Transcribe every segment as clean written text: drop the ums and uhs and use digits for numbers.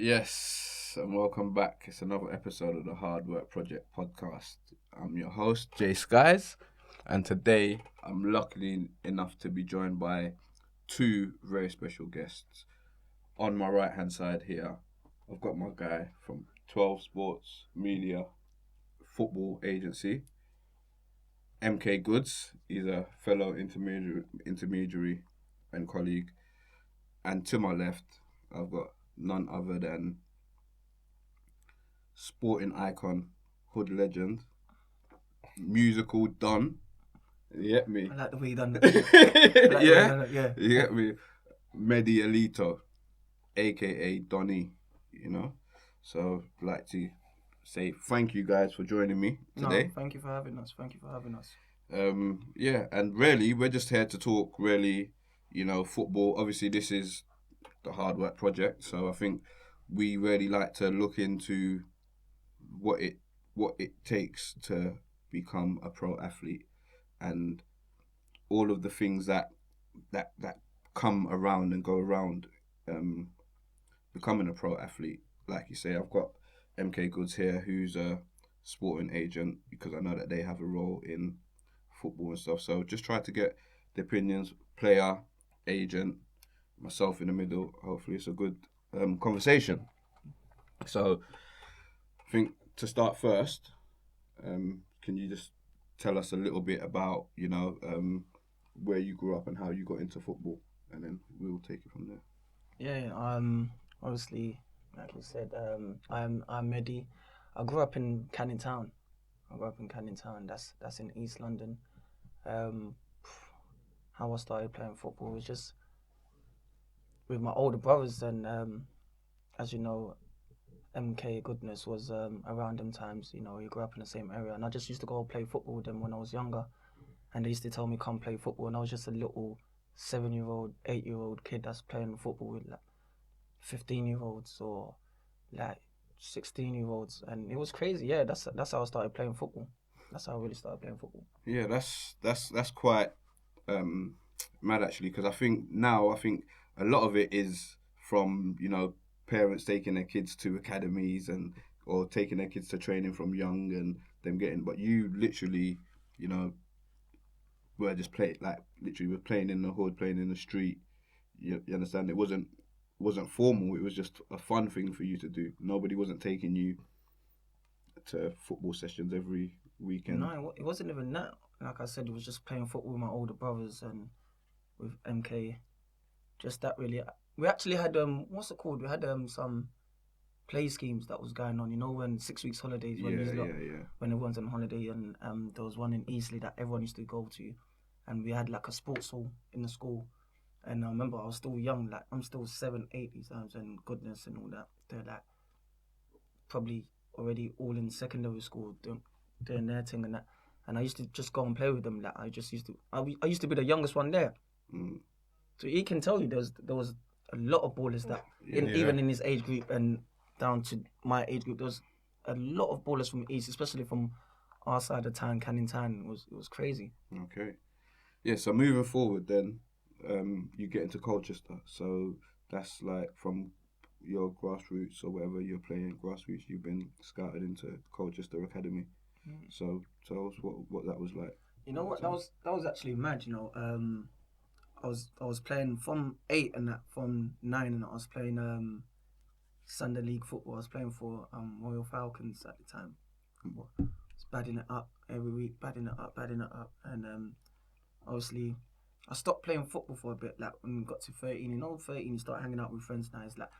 Yes, and welcome back. It's another episode of the Hardwork Project podcast. I'm your host, Jay Skies, and today I'm lucky enough to be joined by two very special guests. On my right hand side here, I've got my guy from 12 Sports Media Football Agency, MK Goods. He's a fellow intermediary and colleague. And to my left, I've got none other than sporting icon, hood legend, musical don. You get me? I like the way you done that. Yeah? You get me? Medy Elito, aka Donny, you know? So I'd like to say thank you guys for joining me today. No, thank you for having us. And really, we're just here to talk football. Obviously, this is the Hard Work Project, so I think we really like to look into what it takes to become a pro athlete and all of the things that come around and go around becoming a pro athlete. Like you say, I've got MK Goods here, who's a sporting agent, because I know that they have a role in football and stuff. So just try to get the opinions, player, agent, myself in the middle. Hopefully it's a good conversation. So I think to start first, can you just tell us a little bit about, where you grew up and how you got into football, and then we'll take it from there. Yeah, obviously, like you said, I'm Medy. I grew up in Canning Town. That's in East London. How I started playing football was just with my older brothers, and as you know, MK Goodness was around them times. You know, we grew up in the same area, and I just used to go play football with them when I was younger. And they used to tell me come play football, and I was just a little 7-year-old, 8-year-old kid that's playing football with like 15-year-olds or like 16-year-olds, and it was crazy. Yeah, that's how I started playing football. That's how I really started playing football. Yeah, that's quite mad actually, because I think a lot of it is from parents taking their kids to academies or taking their kids to training from young and them getting. But you literally, were just we're playing in the hood, playing in the street. You understand? It wasn't formal. It was just a fun thing for you to do. Nobody wasn't taking you to football sessions every weekend. No, it wasn't even that. Like I said, it was just playing football with my older brothers and with MK. Just that really. We actually had what's it called? We had some play schemes that was going on. You know, when 6 weeks holidays, when when everyone's on holiday, and there was one in Eastleigh that everyone used to go to, and we had like a sports hall in the school. And I remember I was still young, like I'm still 7, 8 these times, and Goodness and all that. They're like probably already all in secondary school doing their thing and that. And I used to just go and play with them. Like I used to be the youngest one there. Mm. So he can tell you there was a lot of ballers that even in his age group and down to my age group, there was a lot of ballers from East, especially from our side of town, Canning Town. It was crazy. Okay. Yeah, so moving forward then, you get into Colchester. So that's like from your grassroots or whatever you're playing grassroots, you've been scouted into Colchester Academy. So tell us what that was like. You know what, that was actually mad, I was playing from 8 and that, from 9 and I was playing Sunday League football. I was playing for Royal Falcons at the time. I was badding it up every week, badding it up, and obviously I stopped playing football for a bit. Like when we got to 13, 13 you start hanging out with friends now. It's like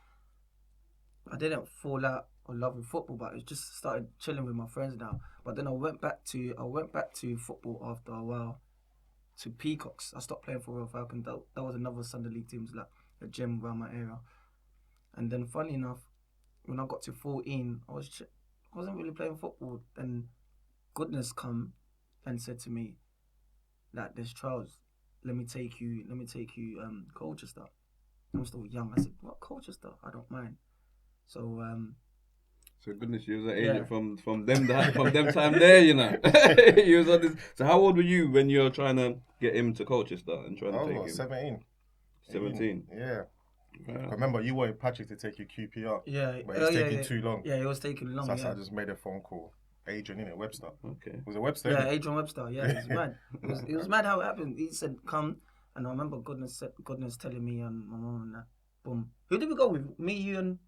I didn't fall out of love with football, but I just started chilling with my friends now. But then I went back to football after a while. To Peacocks. I stopped playing for Royal Falcons. That was another Sunday League team. It was like a gym around my area. And then funny enough, when I got to 14, I wasn't really playing football. Then Goodness come and said to me, like, there's trials. Let me take you Colchester. I'm still young. I said, what, Colchester? I don't mind. So So Goodness, you was an agent from them time there, You was on this. So how old were you when you were trying to get him to Colchester and trying to take him? 17. 17. Yeah. Yeah. Remember, you wanted Patrick to take your QPR, Yeah, but it's taking too long. Yeah, it was taking long. So Yeah. I just made a phone call. Adrian, innit? Webster. Okay. Was it Webster? Yeah, innit? Adrian Webster. Yeah, it's mad. It was mad how it happened. He said come, and I remember goodness telling me and my mum and that. Boom. Who did we go with? Me, you, and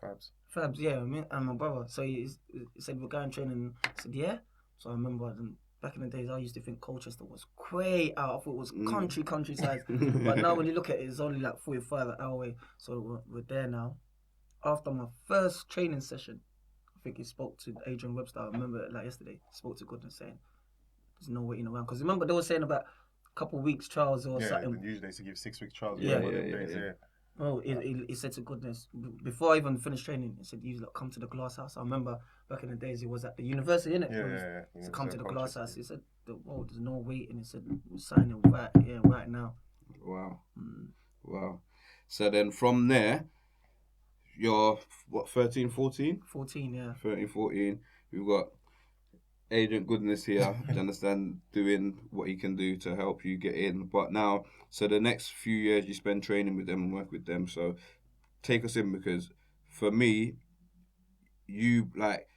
Fabs. Yeah, me and my brother. So he said we're going training. I said yeah. So I remember back in the days I used to think Colchester was way out. I thought it was countryside. But now when you look at it, it's only like 45 an hour away. So we're there now. After my first training session, I think he spoke to Adrian Webster. I remember it like yesterday. Spoke to Goodness saying, "There's no waiting around." Because remember they were saying about a couple of weeks trials or something. Yeah, usually they used to give 6 week trials. Yeah. Yeah. Oh, he said to Goodness before I even finished training. He said, "You come to the glass house." I remember back in the days he was at the university, innit? Yeah. He said, "Come to the glass house." He said, "Oh, there's no waiting." He said, "We're signing right now." Wow. Wow. So then from there, you're what, 13, 14? 14, yeah. 13, 14. We've got Agent Goodness here, do you understand, doing what he can do to help you get in. But now, so the next few years you spend training with them and work with them. So take us in, because for me, you like,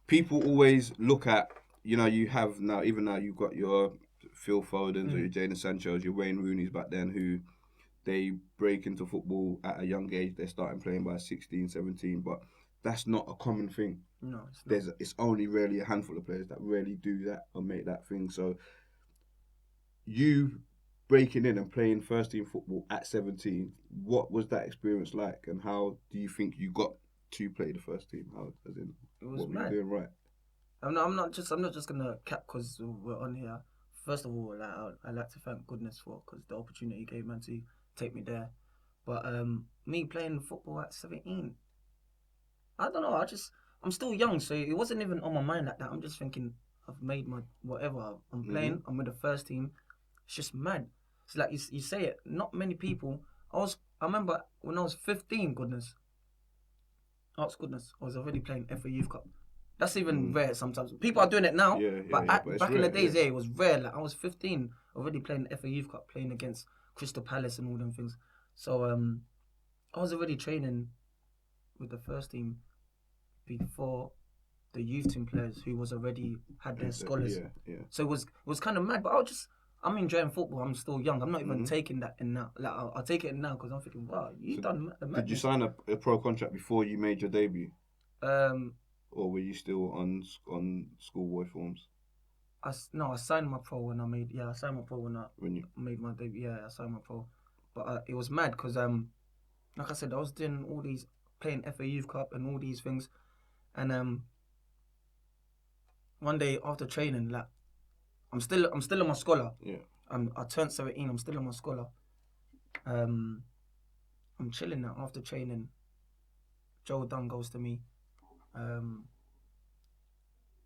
people always look at, you have now, even now you've got your Phil Fodens or your Jadon Sancho's, your Wayne Rooney's back then, who they break into football at a young age. They're starting playing by 16, 17, but that's not a common thing. No, it's not. It's only really a handful of players that really do that or make that thing. So you breaking in and playing first team football at 17, what was that experience like, and how do you think you got to play the first team? It was what were you mad. doing right? I'm not just gonna cap because we're on here. First of all, I like to thank Goodness for because the opportunity he gave man to take me there. But me playing football at 17, I don't know. I'm still young, so it wasn't even on my mind like that. I'm just thinking I've made my whatever. I'm playing. I'm with the first team. It's just mad. It's like you say it. Not many people. I remember when I was 15. Goodness. I was already playing FA Youth Cup. That's even rare sometimes. People are doing it now, but back in the days, it was rare. Like I was 15, already playing FA Youth Cup, playing against Crystal Palace and all them things. So I was already training with the first team before the youth team players who was already had their scholars. So it was kind of mad, but I'm enjoying football. I'm still young. I'm not even taking that in now. Like I'll take it in now because I'm thinking, wow, done the madness. Did you sign a pro contract before you made your debut? Or were you still on schoolboy forms? I signed my pro when I made made my debut. Yeah, I signed my pro, but it was mad because like I said, I was doing all these playing FA Youth Cup and all these things, and one day after training, like I'm still on my scholar. Yeah. I turned 17. I'm still on my scholar. I'm chilling now after training. Joe Dunn goes to me.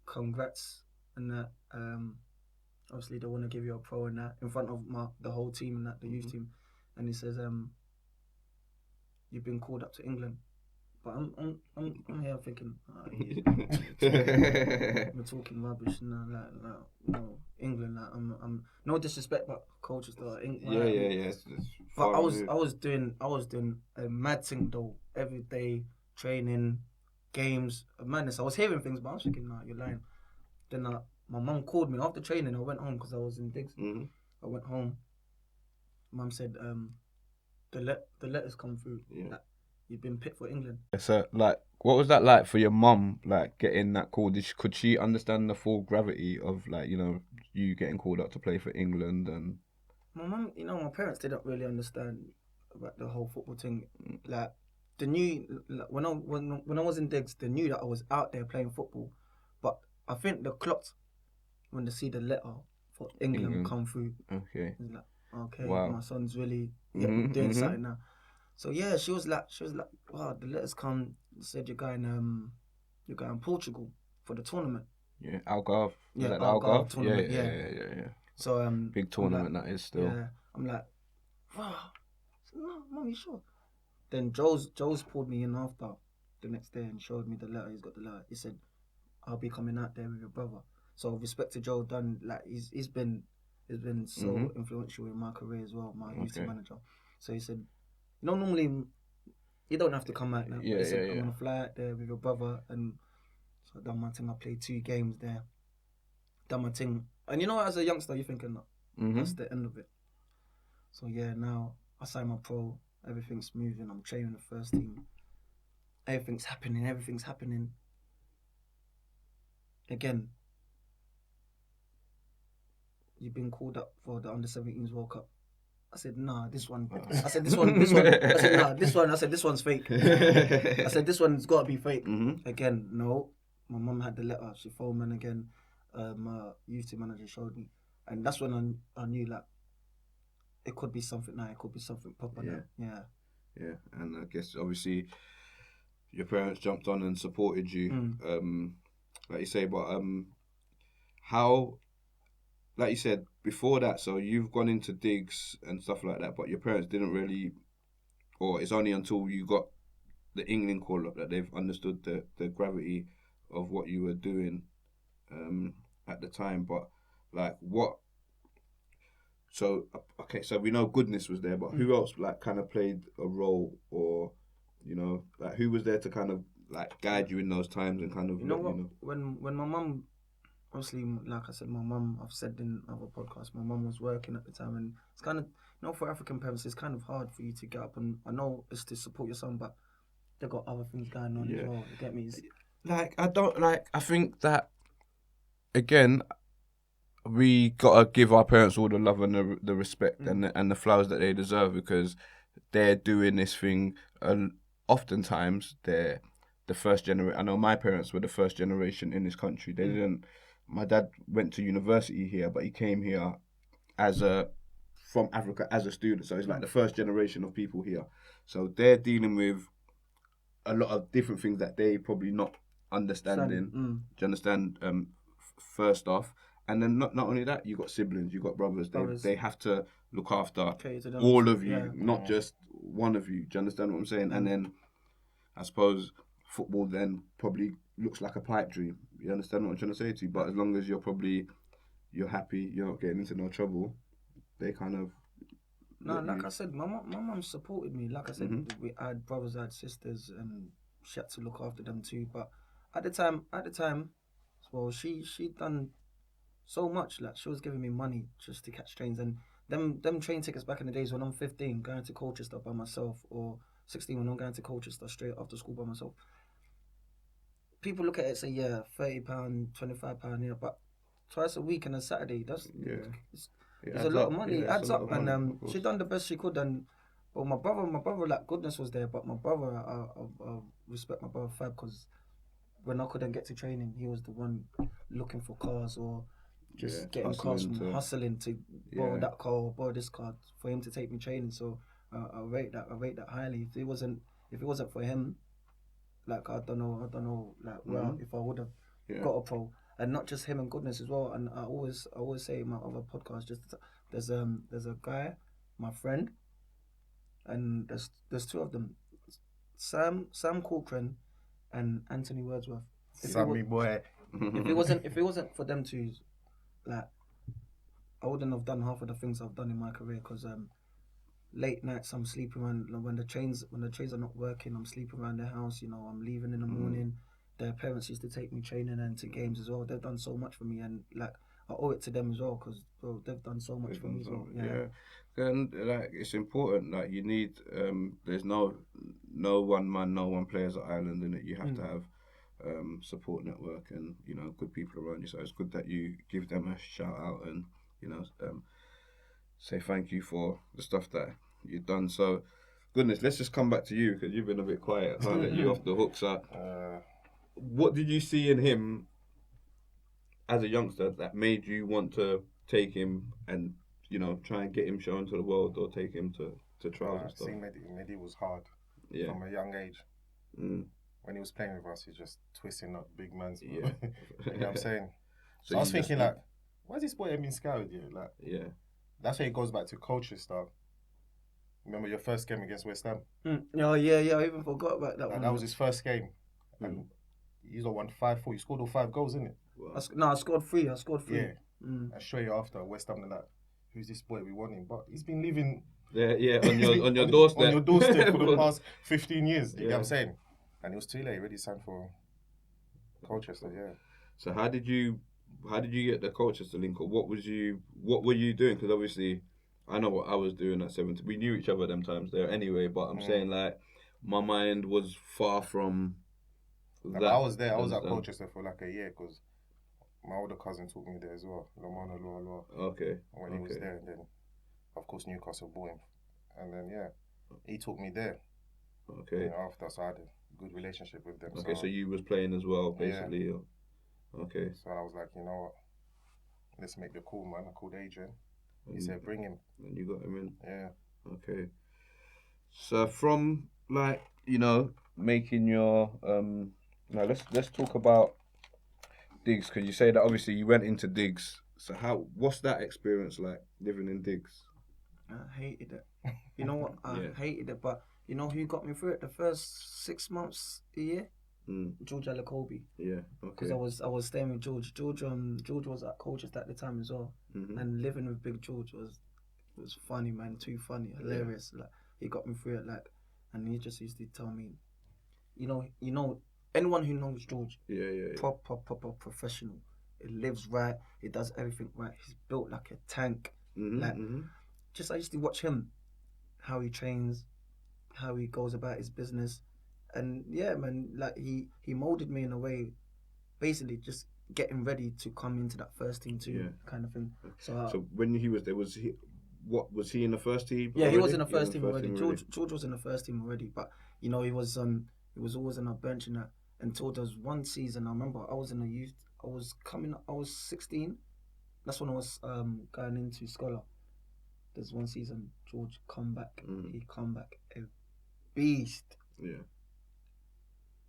Congrats and that. Obviously they want to give you a pro and that in front of the whole team and that the youth team, and he says you've been called up to England. But I'm here thinking we're talking rubbish and England. Like, I'm no disrespect, but Colchester. Yeah. But I was doing a mad thing though, every day training, games, madness. I was hearing things, but I was thinking, nah, you're lying. Then my mum called me after training. I went home because I was in digs. I went home. Mum said the letters come through. That you've been picked for England. So, like, what was that like for your mum, like, getting that call? Could she understand the full gravity of, like, you getting called up to play for England? And my mum, my parents didn't really understand about the whole football thing. Like, they knew, like, when I was in digs, they knew that I was out there playing football. But I think they clocked when they see the letter for England come through. Okay. It's like, okay, wow. My son's really doing something now. So yeah, she was like, wow, the letters come. Said you're going Portugal for the tournament. Yeah, Algarve. Yeah, that Algarve tournament. Yeah. So big tournament that is still. Yeah, I'm like, wow. So, no, Mum, you sure? Then Joe's pulled me in after the next day and showed me the letter. He's got the letter. He said, I'll be coming out there with your brother. So respect to Joe Dunn, like he's been so influential in my career as well, my youth team manager. So he said, normally you don't have to come out now. Yeah, Listen, yeah. I'm gonna fly out there with your brother, and so I done my thing. I played 2 games there, done my thing, and you know, as a youngster, you're thinking, "No, that's the end of it." So yeah, now I signed my pro. Everything's moving. I'm training the first team. Everything's happening. Again, you've been called up for the under-17s World Cup. I said, nah, this one. I said, this one. I said, nah, this one. I said, this one's fake. I said, this one's got to be fake. Again, no. My mum had the letter. She phoned me, and again, my youth team manager showed me. And that's when I knew, like, it could be something now. It could be something proper now. Yeah. Yeah, and I guess, obviously, your parents jumped on and supported you, like you say, but how... Like you said, before that, so you've gone into digs and stuff like that, but your parents didn't really, or it's only until you got the England call up that they've understood the gravity of what you were doing at the time. But, like, what... So, okay, so we know Goodness was there, but who else, like, kind of played a role, or, you know, like, who was there to kind of, like, guide you in those times and kind of... You know what? When my mum... Obviously, like I said, my mum, I've said in other podcasts, my mum was working at the time, and it's kind of, you know, for African parents, it's kind of hard for you to get up, and I know it's to support your son, but they've got other things going on as well. You get me? I think that, again, we gotta give our parents all the love and the respect and the flowers that they deserve, because they're doing this thing. Oftentimes, they're the first generation. I know my parents were the first generation in this country. They didn't. My dad went to university here, but he came here from Africa as a student. So it's like the first generation of people here. So they're dealing with a lot of different things that they probably not understanding. Do you understand? First off, and then not only that, you got siblings, you got brothers. They have to look after all of you, not just one of you. Do you understand what I'm saying? And then, I suppose, football then probably looks like a pipe dream. You understand what I'm trying to say to you? But as long as you're happy, you're not getting into no trouble, they kind of... No, like I said, my mum supported me. Like I said, I had brothers, I had sisters, and she had to look after them too. But at the time, well, she done so much. Like, she was giving me money just to catch trains, and them train tickets back in the days when I'm 15, going to Colchester by myself, or 16 when I'm going to Colchester straight after school by myself. People look at it and say, yeah, £30, £25, yeah, but twice a week and a Saturday, it's a lot of money. It adds up, and she done the best she could. And well, my brother, like, Goodness was there, but my brother, I respect my brother Fab, because when I couldn't get to training, he was the one looking for cars, or just getting cars, hustling to borrow that car or borrow this car for him to take me training. So I rate that highly. If it wasn't for him, like, I don't know, like, well, if I would have got a pro. And not just him and Goodness as well. And I always say in my other podcast, just there's a guy, my friend, and there's 2 of them, Sam Corcoran and Anthony Wordsworth. Sammy boy. If it wasn't for them 2, like, I wouldn't have done half of the things I've done in my career, because late nights I'm sleeping around when the trains are not working. I'm sleeping around their house. You know, I'm leaving in the morning. Their parents used to take me training and to games as well. They've done so much for me, and like, I owe it to them as well, because they've done so much for me as well. Yeah. And like, it's important. Like, you need. There's no one man, no one player's at Ireland, in it. You have to have support network and, you know, good people around you. So it's good that you give them a shout out and, you know, say thank you for the stuff that you've done. So, Goodness, let's just come back to you, because you've been a bit quiet. I can't let you off the hook. So, what did you see in him as a youngster that made you want to take him and, you know, try and get him shown to the world, or take him to trials and stuff? See, Medy was hard from a young age. When he was playing with us, he's just twisting up big man's. You know what I'm saying? So I was thinking, like, why is this boy being scouted here? Like, that's where it goes back to Colchester. Remember your first game against West Ham? Oh yeah, I even forgot about that one. That was his first game. And he's won 5-4. You scored all 5 goals, isn't it? I scored 3. Yeah. And straight after, West Ham, they're like, who's this boy? We want him. But he's been living Yeah, on your doorstep. On your doorstep for the past 15 years. You get what I'm saying? And it was too late. Already signed for Colchester. Yeah. So how did you get the Colchester link? Or what were you doing? Because obviously, I know what I was doing at 17. We knew each other them times there anyway. But I'm saying like, my mind was far from that. I was there. I was at Colchester for like a year because my older cousin took me there as well. Lomano Loa. Okay. When he was there, and then of course Newcastle bought him, and then he took me there. Okay. And after, so I had a good relationship with them. Okay, so you was playing as well, basically. Yeah. Okay. So I was like, you know what? Let's make the call, man. I called Adrian. He said, bring him. And you got him in. Yeah. Okay. So from like, you know, making your now let's talk about digs, because you say that obviously you went into digs. So what's that experience like, living in digs? I hated it. You know what? I hated it, but you know who got me through it the first 6 months a year? George Alacobi. Yeah, okay. Because I was staying with George. George was at Colchester at the time as well, and living with Big George was funny, man. Too funny, hilarious. Like, he got me through it, like, and he just used to tell me, you know, anyone who knows George, proper professional. He lives right. He does everything right. He's built like a tank. Just I used to watch him, how he trains, how he goes about his business. And yeah, man, like he molded me in a way, basically just getting ready to come into that first team too, kind of thing. So when he was there, was he in the first team? Yeah, already? He was in the first team already. George was in the first team already, but you know he was always on our bench and that. Until there was one season, I remember I was in a youth. I was 16. That's when I was going into Scholar. There's one season, George come back. He come back a beast. Yeah.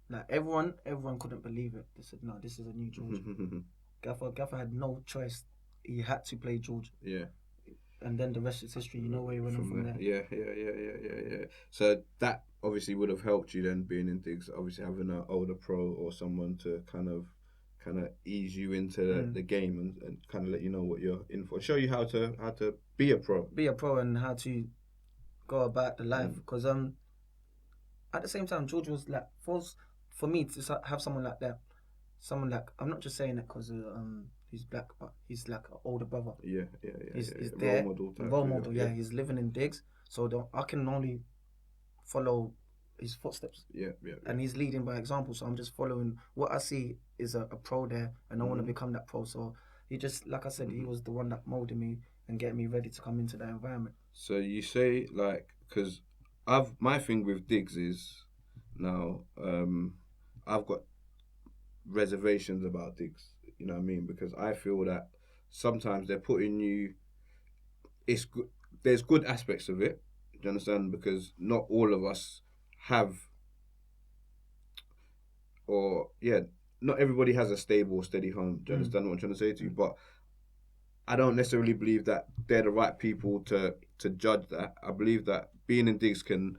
Like everyone couldn't believe it. They said, "No, this is a new George." Gaffer had no choice. He had to play George. Yeah. And then the rest is history. You know where he went from there. Yeah. So that obviously would have helped you then, being in digs. Obviously having an older pro or someone to kind of ease you into the game and kind of let you know what you're in for. Show you how to be a pro. Be a pro and how to go about the life. Because at the same time, George was like, for me to have someone like that, someone like, I'm not just saying it because he's black, but he's like an older brother. Yeah. He's there. Role model. Yeah, he's living in digs, so I can only follow his footsteps. Yeah. And he's leading by example, so I'm just following what I see is a pro there, and I want to become that pro. So he just, like I said, he was the one that molded me and getting me ready to come into that environment. So you say, like, because my thing with digs is now I've got reservations about digs. You know what I mean? Because I feel that sometimes they're putting you. It's good. There's good aspects of it. Do you understand? Because not all of us have, not everybody has a stable, steady home. Do you understand what I'm trying to say to you? But I don't necessarily believe that they're the right people to judge that. I believe that being in digs can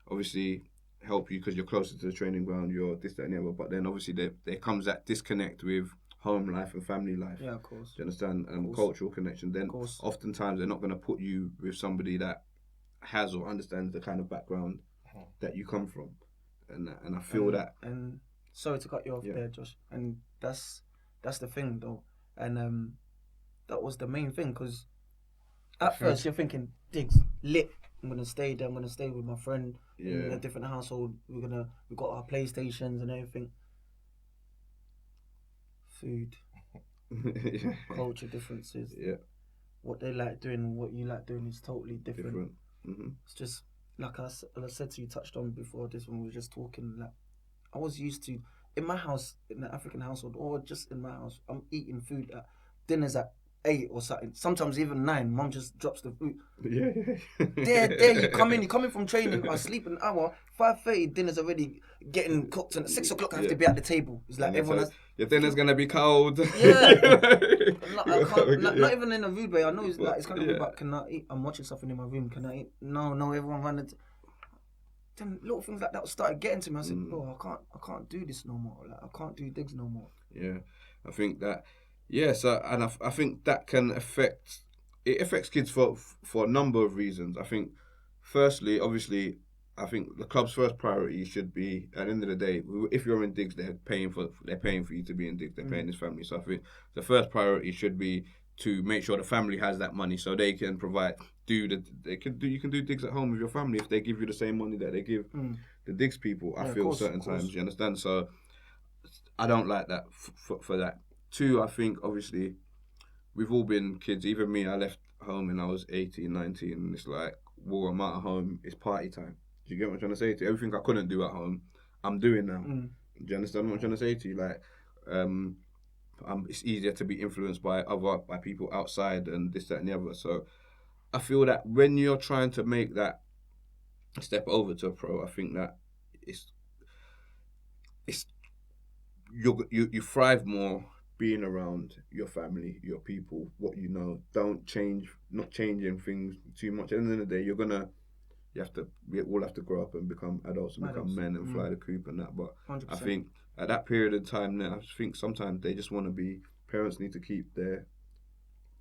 obviously help you because you're closer to the training ground, you're this, that, and the other. But then obviously there comes that disconnect with home life and family life. Yeah, of course. Do you understand? And cultural connection. Then oftentimes they're not going to put you with somebody that has or understands the kind of background that you come from. And I feel that. And sorry to cut you off there, Josh. And that's the thing though. And that was the main thing, because at first you're thinking, digs, lit. I'm gonna stay there. I'm gonna stay with my friend in a different household. We've got our PlayStations and everything. Food, culture differences. Yeah. What they like doing and what you like doing is totally different. It's just like I said to you, touched on before this when we were just talking. Like, I was used to in my house, in the African household, or just in my house, I'm eating food at dinners at 8 or something, sometimes even 9. Mum just drops the food. There you come in. You're coming from training. I sleep an hour. 5:30, dinner's already getting cooked, and at 6 o'clock I have to be at the table. It's like everyone. Your dinner's gonna be cold. Yeah. Not even in a rude way. I know it's gonna be. But can I eat? I'm watching something in my room. Can I eat? No. Everyone running. Then little things like that started getting to me. I said, "Bro, I can't do this no more. Like, I can't do digs no more." Yeah, I think that. Yeah, so and I think that can affect it affects kids for a number of reasons. I think, firstly, obviously, I think the club's first priority should be, at the end of the day, if you're in digs, they're paying for you to be in digs. They're paying this family. So I think the first priority should be to make sure the family has that money so they can provide. You can do digs at home with your family if they give you the same money that they give the digs people. I feel certain times. You understand? So I don't like that for that. Two, I think obviously we've all been kids. Even me, I left home when I was 18, 19, and it's like, well, I'm out of home. It's party time. Do you get what I'm trying to say to you? Everything I couldn't do at home, I'm doing now. Do you understand what I'm trying to say to you? Like, it's easier to be influenced by people outside and this, that, and the other. So I feel that when you're trying to make that step over to a pro, I think that you thrive more being around your family, your people, what you know. Not changing things too much. At the end of the day, we all have to grow up and become adults and become men and fly the coop and that. But 100%. I think at that period of time now, I think sometimes they just want to be, parents need to keep their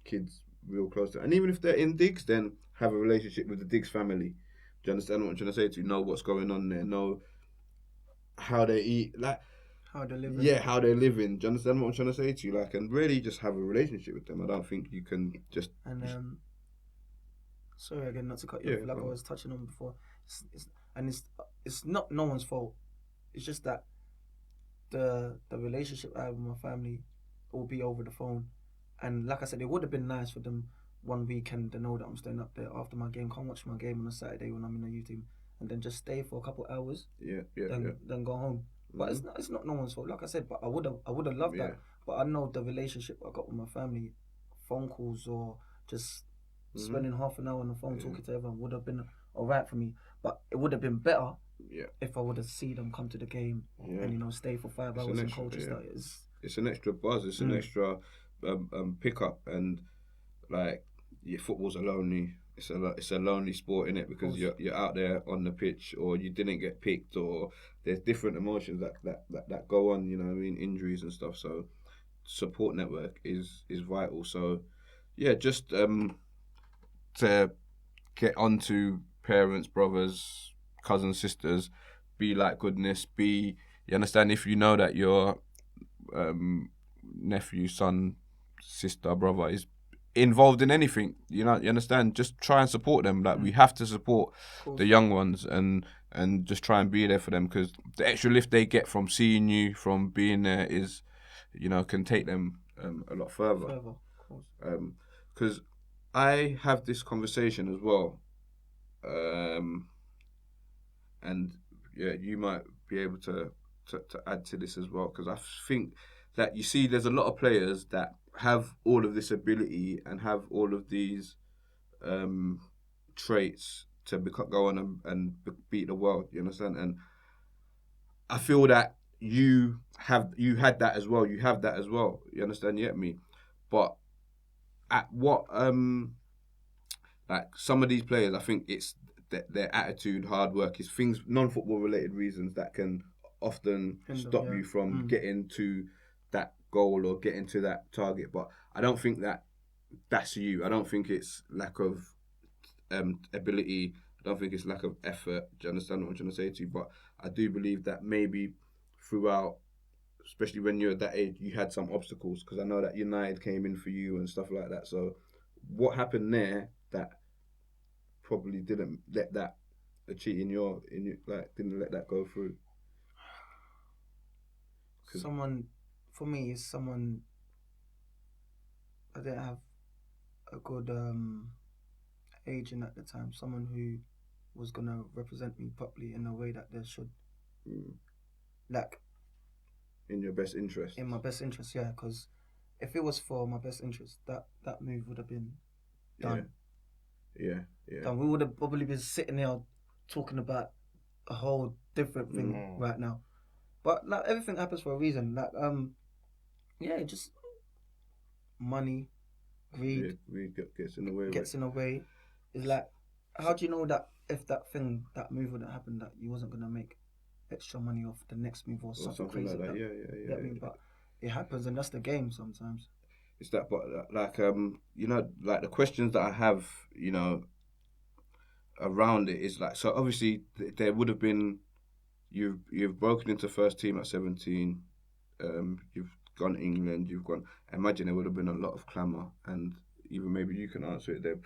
kids real close to, and even if they're in digs, then have a relationship with the digs family. Do you understand what I'm trying to say to you? Know what's going on there, know how they eat, like how they're living. Yeah, how they're living. Do you understand what I'm trying to say to you? Like, and really just have a relationship with them. I don't think you can just. And sorry again, not to cut you off. Like I was touching on before, it's not no one's fault. It's just that the relationship I have with my family will be over the phone, and like I said, it would have been nice for them one weekend to know that I'm staying up there after my game. Come watch my game on a Saturday when I'm in the youth team, and then just stay for a couple hours. Then go home. But it's not no one's fault. Like I said, but I would have loved that. But I know the relationship I got with my family, phone calls or just spending half an hour on the phone talking to everyone would have been alright for me. But it would have been better if I would have seen them come to the game and stay for 5 hours in Colchester. It's an extra buzz. It's an extra pickup, and like football's a lonely. It's a lonely sport, innit? Because you're out there on the pitch, or you didn't get picked, or there's different emotions that go on. You know what I mean? Injuries and stuff. So support network is vital. So yeah, just to get onto parents, brothers, cousins, sisters, be like goodness. You understand, if you know that your nephew, son, sister, brother is involved in anything, you understand, just try and support them. Like, we have to support the young ones and just try and be there for them, because the extra lift they get from seeing you, from being there, is, can take them a lot further. Because I have this conversation as well, and you might be able to add to this as well, because I think that, you see, there's a lot of players that have all of this ability and have all of these traits to go on and beat the world. You understand? And I feel that you had that as well. You have that as well. You understand? You get me? But at what like some of these players, I think it's their attitude, hard work, is things, non-football related reasons that can often stop you from getting to that goal or getting to that target. But I don't think that's you. I don't think it's lack of ability. I don't think it's lack of effort. Do you understand what I'm trying to say to you? But I do believe that maybe throughout, especially when you're at that age, you had some obstacles, because I know that United came in for you and stuff like that. So what happened there that probably didn't let that didn't let that go through? For me, is someone, I didn't have a good agent at the time, someone who was going to represent me properly in a way that they should. Like, in your best interest? In my best interest, yeah, because if it was for my best interest, that move would have been done. Yeah. Done. We would have probably been sitting here talking about a whole different thing right now. But like, everything happens for a reason. Like, just money, greed. Greed gets in the way. Gets in the way. It's like, how do you know that if that move wouldn't happen, that you wasn't gonna make extra money off the next move or something crazy like that? Yeah. I mean, but it happens, and that's the game sometimes. It's that, but like you know, like the questions that I have, you know, around it is like, so obviously there would have been, you've broken into first team at 17, you've gone England, you've gone. I imagine there would have been a lot of clamour, and even maybe you can answer it there.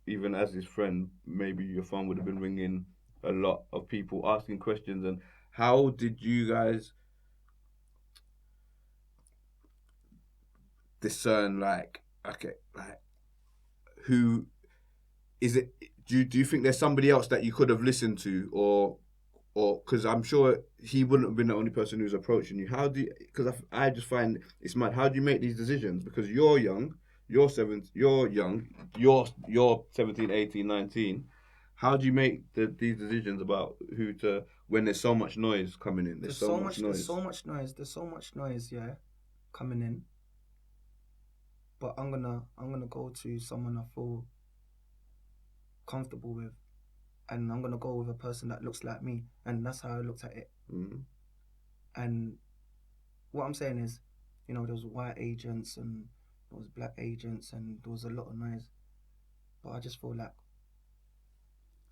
Even as his friend, maybe your phone would have been ringing a lot of people asking questions. And how did you guys discern, like, okay, like, who is it? Do you think there's somebody else that you could have listened to, or because I'm sure he wouldn't have been the only person who's approaching you? How do you, because I just find it's mad. How do you make these decisions? Because you're young, you're 17, 18, 19. How do you make these decisions about who to, when there's so much noise coming in? There's so much noise. There's so much noise, yeah, coming in. But I'm gonna go to someone I feel comfortable with, and I'm gonna go with a person that looks like me, and that's how I looked at it. Mm-hmm. And what I'm saying is, you know, there was white agents and there was black agents, and there was a lot of noise. But I just feel like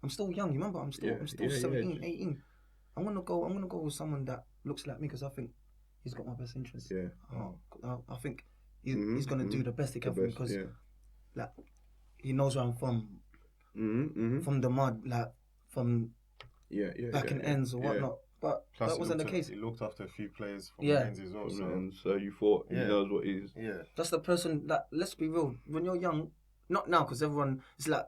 I'm still young. You remember, I'm still 17, 18. I'm gonna go with someone that looks like me, because I think he's got my best interest. Yeah. I think he's gonna do the best he can for me, because like he knows where I'm from. From the mud, like from back in ends or whatnot. But plus that wasn't the case. He looked after a few players from ends as well. So you thought he knows what he's. Yeah. That's the person that, let's be real, when you're young, not now, because everyone, it's like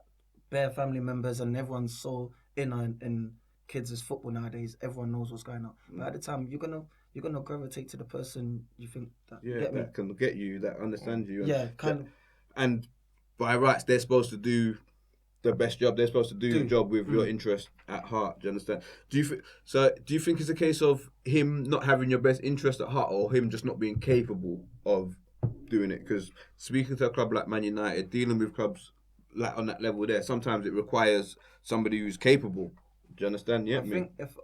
bare family members and everyone's so in kids' football nowadays. Everyone knows what's going on. But at the time, you're gonna gravitate to the person you think that that can get you, that understands you. And and by rights, they're supposed to do the best job. They're supposed to do the job with your interest at heart. Do you understand? Do you think it's a case of him not having your best interest at heart, or him just not being capable of doing it? Because speaking to a club like Man United, dealing with clubs like on that level there, sometimes it requires somebody who's capable. Do you understand? Yeah,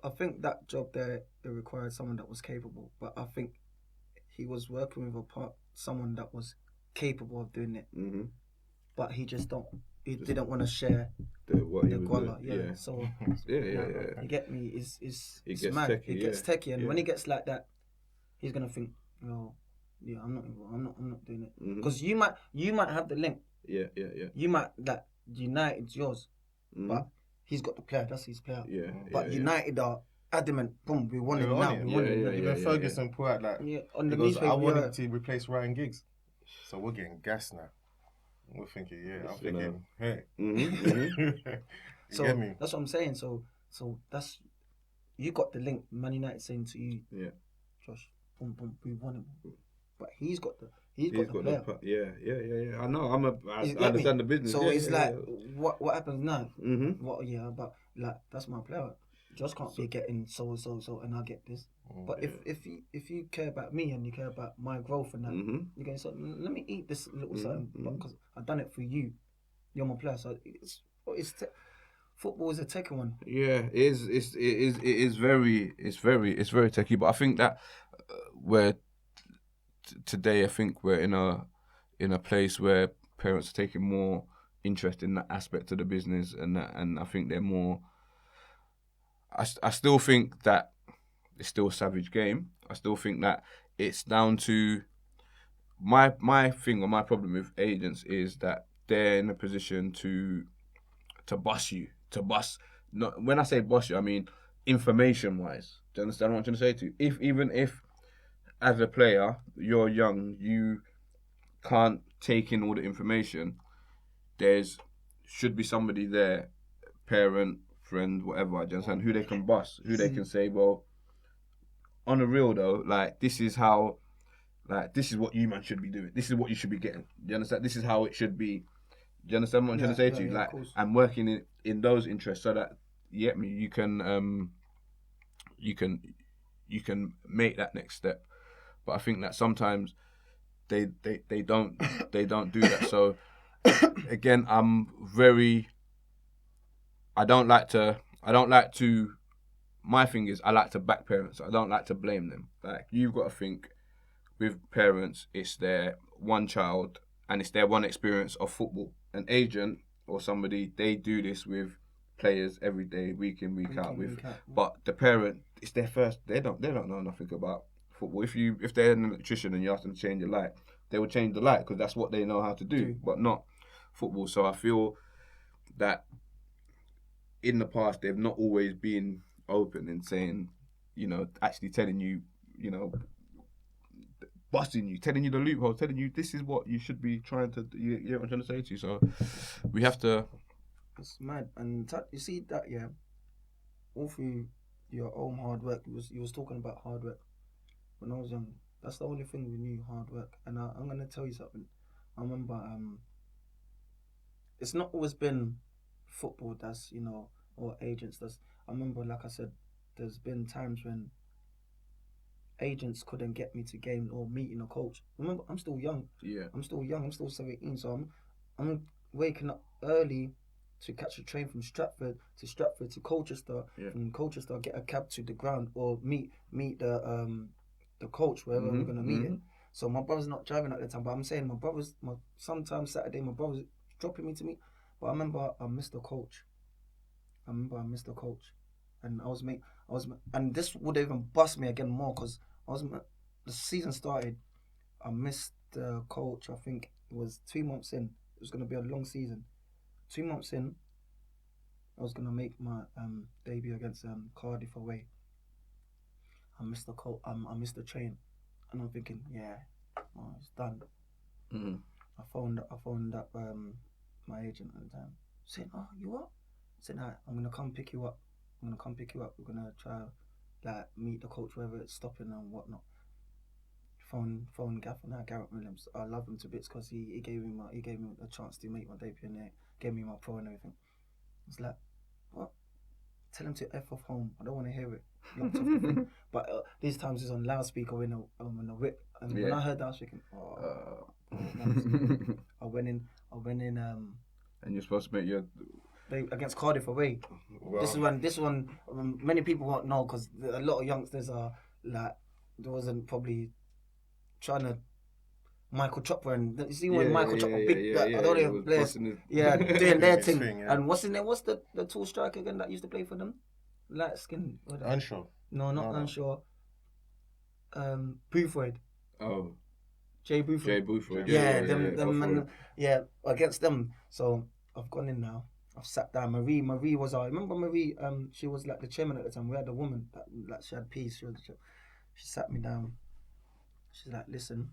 I think that job there, it required someone that was capable, but I think he was working with someone that was capable of doing it. Mm-hmm. But he didn't want to share the guala. Yeah. So you get me? It's mad. Techie, it gets techie, and when he gets like that, he's gonna think, "Oh, yeah, I'm not doing it." Because you might have the link. Yeah. You might, that United's yours, but he's got the player. That's his player. Yeah. But United are adamant. Boom, we want it now. We want it. Even Ferguson put out on the newspaper. I want him to replace Ryan Giggs, so we're getting gas now. We're thinking, I'm thinking, hey. So that's what I'm saying. So that's, you got the link. Man United saying to you, Josh, boom, we want him. But he's got the player. Yeah. I know. I understand the business. So it's like, what happens now? But like, that's my player. Josh can't be getting so, and I get this. But if you care about me and you care about my growth and that, you're going, so let me eat this little something, because I've done it for you. You're my player. So football is a techie one. Yeah, it is very techie. But I think that today, I think we're in a place where parents are taking more interest in that aspect of the business, and I think they're more. I still think that it's still a savage game. I still think that it's down to my thing, or my problem with agents is that they're in a position to bust you. Not when I say bust you, I mean information wise. Do you understand what I'm trying to say to you? Even if as a player you're young, you can't take in all the information. Should be somebody there, parent, friend, whatever, do you understand, who they can bust, who they can say, well, on the real though, like, this is how, like, this is what you man should be doing, this is what you should be getting, do you understand, this is how it should be, do you understand what I'm trying to say to you, like, I'm working in those interests so that, you get me, you can make that next step. But I think that sometimes they don't do that. So again, I don't like to. My thing is, I like to back parents. I don't like to blame them. Like, you've got to think with parents, it's their one child and it's their one experience of football. An agent or somebody, they do this with players every day, week in, week out. But the parent, it's their first. They don't know nothing about football. If they're an electrician and you ask them to change a light, they will change the light because that's what they know how to do, but not football. So I feel that in the past they've not always been open in saying, actually telling you, busting you, telling you the loophole, telling you this is what you should be trying to. You know what I'm trying to say to you. So we have to. It's mad, and you see that, yeah. All through your own hard work, you was talking about hard work. When I was young, that's the only thing we knew, hard work. And I'm gonna tell you something. I remember, it's not always been football that's or agents. I remember, like I said, there's been times when agents couldn't get me to games or meeting a coach. Remember, I'm still young. Yeah. I'm still young. I'm still 17, so I'm waking up early to catch a train from Stratford to Colchester. Yeah. From Colchester, get a cab to the ground or meet the coach wherever we're gonna meet him. So my brother's not driving at the time, but I'm saying sometimes Saturday my brother's dropping me to meet. But I remember I missed the coach. And and this would even bust me again more because the season started. I missed the coach. I think it was 2 months in. It was gonna be a long season. 2 months in, I was gonna make my debut against Cardiff away. I missed the I missed the train, and I'm thinking, it's done. Mm-hmm. I phoned up my agent at the time, saying, "Oh, you what?" I said, "Nah, I'm gonna come pick you up. We're gonna try meet the coach wherever it's stopping and whatnot." Phone Gareth Williams. I love him to bits because he gave me a chance to make my debut and gave me my pro and everything. I was like, "What? Tell him to F off home. I don't want to hear it." Locked off the thing. But these times it's on loudspeaker in the whip. And when I heard that, I was thinking, I went in. And you're supposed to make your against Cardiff away. Wow. This one, many people won't know because a lot of youngsters are like, there wasn't probably trying to Michael Chopper, and you see when Michael Chopper I don't even players doing their thing. And what's his name? What's the tall striker again that used to play for them? Light skin. Unsure. No, not Unsure. Boothroyd. Oh. Jay Boothroyd. Yeah, against them. So I've gone in now. I've sat down. Marie was I remember Marie. She was like the chairman at the time. We had a woman that she had peace. She sat me down. She's like, "Listen,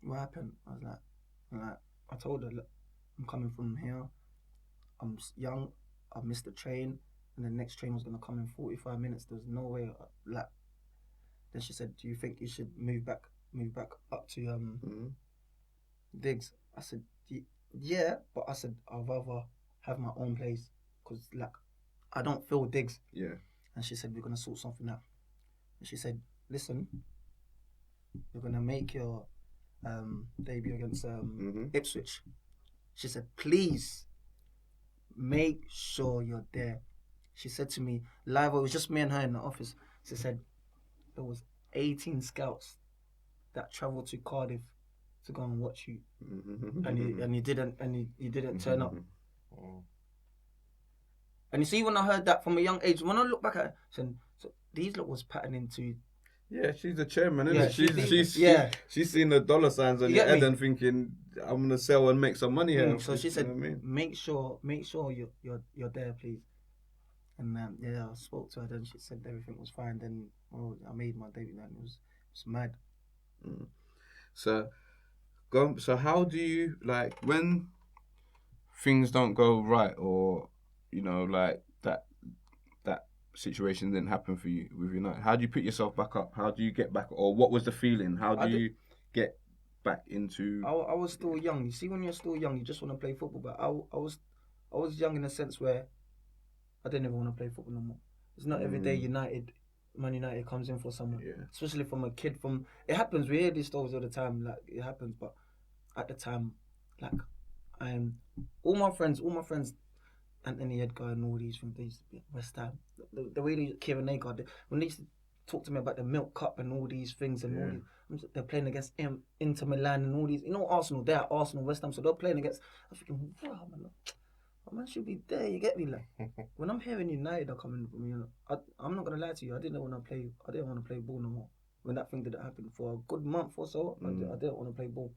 what happened?" I was like, I told her, "Look, I'm coming from here. I'm young. I missed the train, and the next train was gonna come in 45 minutes. There's no way." Then she said, "Do you think you should move back up to Diggs?" I said, "Yeah," but I said I'd rather have my own place because I don't feel Diggs. Yeah. And she said, "We're gonna sort something out." And she said, "Listen, you're gonna make your debut against Ipswich." She said, "Please make sure you're there." She said to me live. It was just me and her in the office. She said there was 18 scouts that travelled to Cardiff to go and watch you, and you didn't turn up. And you see, when I heard that from a young age, when I look back at it, so these lot was patterning to. Yeah, she's the chairman, isn't it? She's seen the dollar signs on your head and thinking, "I'm gonna sell and make some money here." So she said, "Make sure you're there, please." And I spoke to her. Then she said everything was fine. Then I made my debut, and it was mad. So how do you when things don't go right, or that situation didn't happen for you with United? How do you pick yourself back up? How do you get back, or what was the feeling? How do you get back into? I was still young. You see, when you're still young, you just want to play football. But I was young in a sense where I didn't even want to play football no more. It's not every day Man United comes in for someone, especially from a kid. It happens. We hear these stories all the time. It happens, but at the time, all my friends, Anthony Edgar and all these from West Ham. The way Kieran Agar, when they used to talk to me about the Milk Cup and all these things and all these, they're playing against Inter Milan and all these. You know, Arsenal. They're at Arsenal, West Ham, so they're playing against. I'm thinking, wow, man, my man should be there. You get me, like when I'm hearing United are coming from me, I'm not gonna lie to you. I didn't want to play ball no more. When that thing did happen for a good month or so, I didn't want to play ball.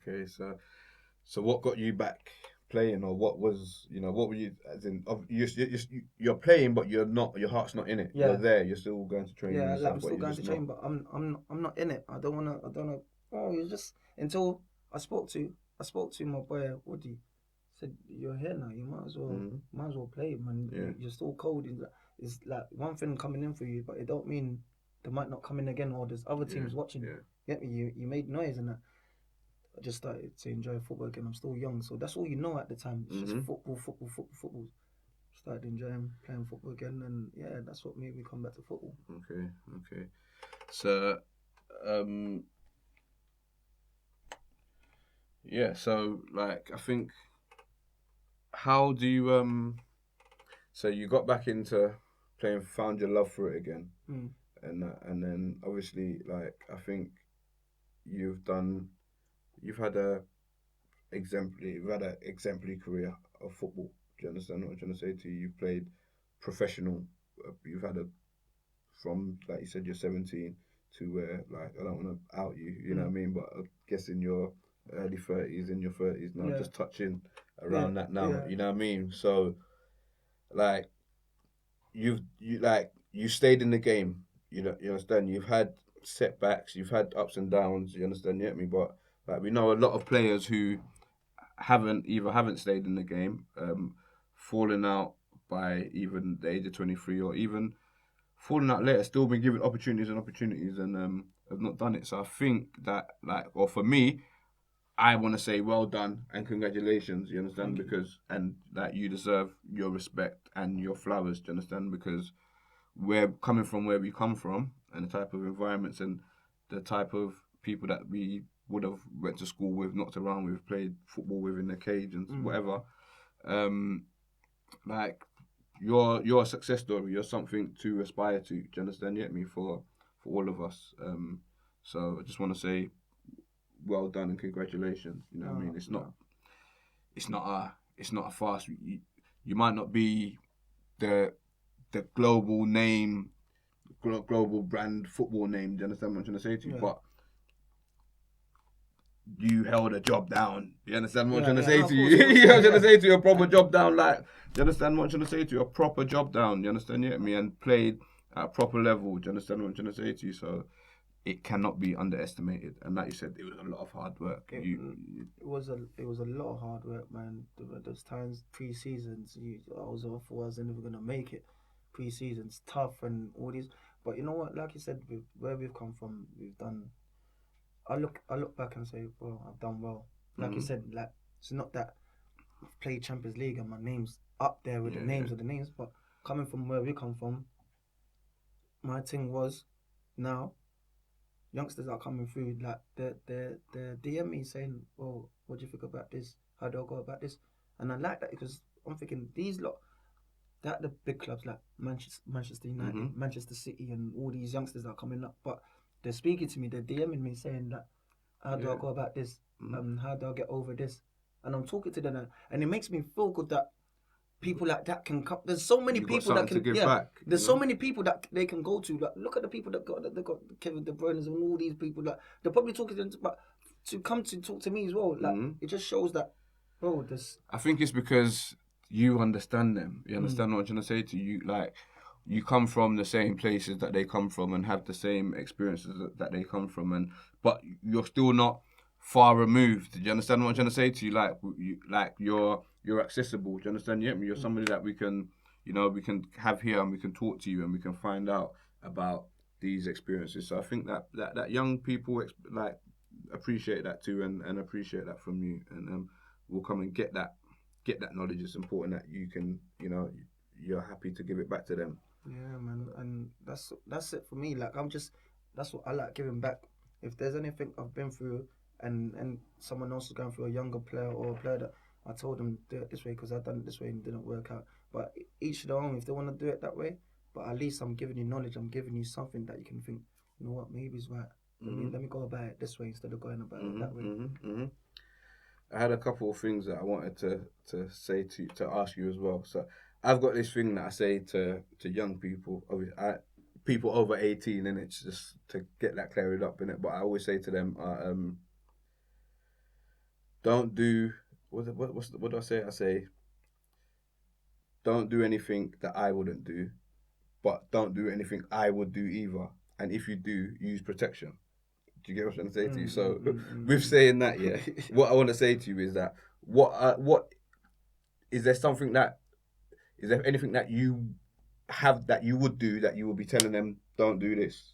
Okay, so what got you back playing, or what was, what were you, as in, you're playing, but you're not, your heart's not in it. Yeah. You're there, you're still going to train. Yeah, and like, stuff, I'm still going to train, but I'm not in it. I don't wanna. Oh, it's just until I spoke to my boy Woody. Said, you're here now. You might as well play, man. Yeah. You're still cold. It's like one thing coming in for you, but it don't mean they might not come in again, or there's other teams watching. Yeah. Get me? You made noise and that. I just started to enjoy football again. I'm still young, so that's all you know at the time. It's just football. Started enjoying playing football again, and yeah, that's what made me come back to football. Okay. So, yeah. So, like, I think, how do you So you got back into playing, found your love for it again, and then obviously, like, I think you've had an exemplary career of football. Do you understand what I'm trying to say to you? You've played professional. You've had from, like you said, you're 17 to where, like, I don't want to out you, you know what I mean? But I guess in your early 30s, in your 30s now, just touching around that now, you know what I mean? So, like, you stayed in the game. You understand? You've had setbacks, you've had ups and downs. You understand? You get me? But like, we know a lot of players who haven't stayed in the game, fallen out by even the age of 23, or even falling out later, still been given opportunities, and have not done it. So I think that, like, or for me, I want to say well done and congratulations. You understand? And that you deserve your respect and your flowers. Do you understand? Because we're coming from where we come from, and the type of environments and the type of people that we would have went to school with, knocked around with, played football with in the cage and whatever. Like, you're a success story. You're something to aspire to. Do you understand? You get me? For all of us. So I just want to say, well done and congratulations. You know what I mean? It's not a fast. You might not be the global name, global brand football name. Do you understand what I'm trying to say to you? Yeah. But you held a job down. You understand what I'm trying to say to you? You know what I'm trying to say to you? A proper job down. Like, do you understand what I'm trying to say to you? A proper job down. You understand? You get me? And played at a proper level. Do you understand what I'm trying to say to you? So it cannot be underestimated. And like you said, it was a lot of hard work. It was a lot of hard work, man. Those times pre-seasons, I was never gonna make it. Pre-seasons tough and all these, but you know what? Like you said, where we've come from, we've done. I look back and say, well, I've done well. Like you said, like, it's not that I've played Champions League and my name's up there with the names of the names, but coming from where we come from, my thing was now. Youngsters are coming through, like they're DM me saying, "Oh, what do you think about this? How do I go about this?" And I like that because I'm thinking these lot, that the big clubs like Manchester United, Manchester City, and all these youngsters that are coming up, but they're speaking to me, they're DMing me saying that, "How do I go about this? How do I get over this?" And I'm talking to them, and it makes me feel good that people like that can come. There's so many people that can give back. There's so many people that they can go to. Like, look at the people they got Kevin De Bruyne and all these people. Like, they're probably talking to them, but to come to talk to me as well. Like, it just shows that, bro. I think it's because you understand them. You understand what I'm trying to say to you. Like, you come from the same places that they come from and have the same experiences that they come from, but you're still not far removed. Do you understand what I'm trying to say to you? Like, you're accessible. Do you understand? You're somebody that we can have here, and we can talk to you, and we can find out about these experiences. So I think that young people appreciate that too, and appreciate that from you, and will come and get that knowledge. It's important that you can, you're happy to give it back to them. Yeah, man, and that's it for me. Like, that's what I like, giving back. If there's anything I've been through, and someone else is going through, a younger player or a player that I told them, do it this way because I've done it this way and it didn't work out. But each their own, if they want to do it that way. But at least I'm giving you knowledge. I'm giving you something that you can think, you know what, maybe it's right. Let me go about it this way instead of going about it that way. I had a couple of things that I wanted to say to ask you as well. So I've got this thing that I say to young people, people over 18, and it's just to get that cleared up in it. But I always say to them, don't do what do I say? I say don't do anything that I wouldn't do, but don't do anything I would do either. And if you do, use protection. Do you get what I'm trying to say to you? So with saying that, yeah, what I want to say to you is that what is there something that is there anything that you have that you would do that you will be telling them don't do this,